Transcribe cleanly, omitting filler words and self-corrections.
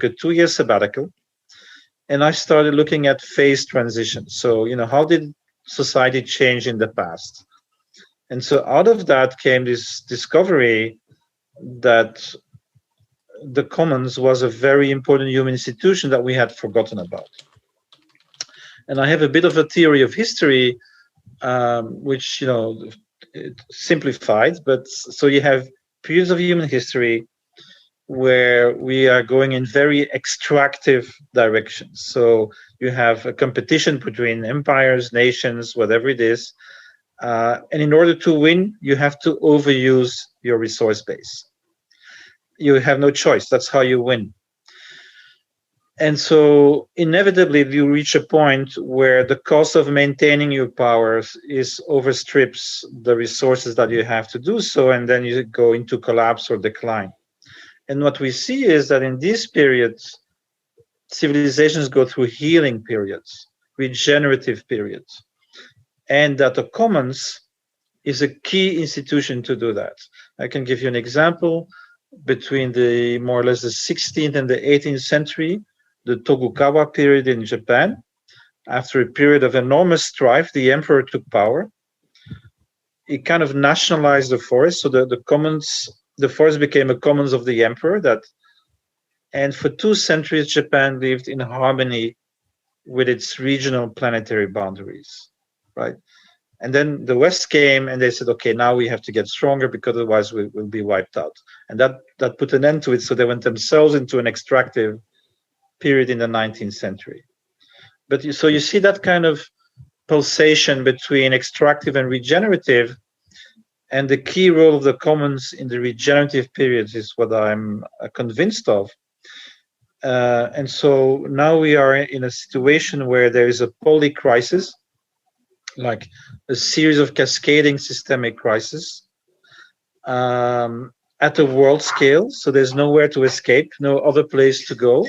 took a 2-year sabbatical, and I started looking at phase transition. So, how did society change in the past? And so out of that came this discovery that the commons was a very important human institution that we had forgotten about. And I have a bit of a theory of history, which, it simplified, but so you have periods of human history where we are going in very extractive directions. So you have a competition between empires, nations, whatever it is. And in order to win, you have to overuse your resource base. You have no choice. That's how you win. And so inevitably you reach a point where the cost of maintaining your powers overstrips the resources that you have to do so, and then you go into collapse or decline. And what we see is that in these periods, civilizations go through healing periods, regenerative periods, and that the commons is a key institution to do that. I can give you an example. Between the more or less the 16th and the 18th century, the Tokugawa period in Japan, after a period of enormous strife, the emperor took power. He kind of nationalized the forest, so the forest became a commons of the emperor. And for 2 centuries, Japan lived in harmony with its regional planetary boundaries, right? And then the West came and they said, okay, now we have to get stronger because otherwise we'll be wiped out. And that put an end to it. So they went themselves into an extractive period in the 19th century. So you see that kind of pulsation between extractive and regenerative, and the key role of the commons in the regenerative periods is what I'm convinced of. And so now we are in a situation where there is a polycrisis, like a series of cascading systemic crises at a world scale. So there's nowhere to escape, no other place to go.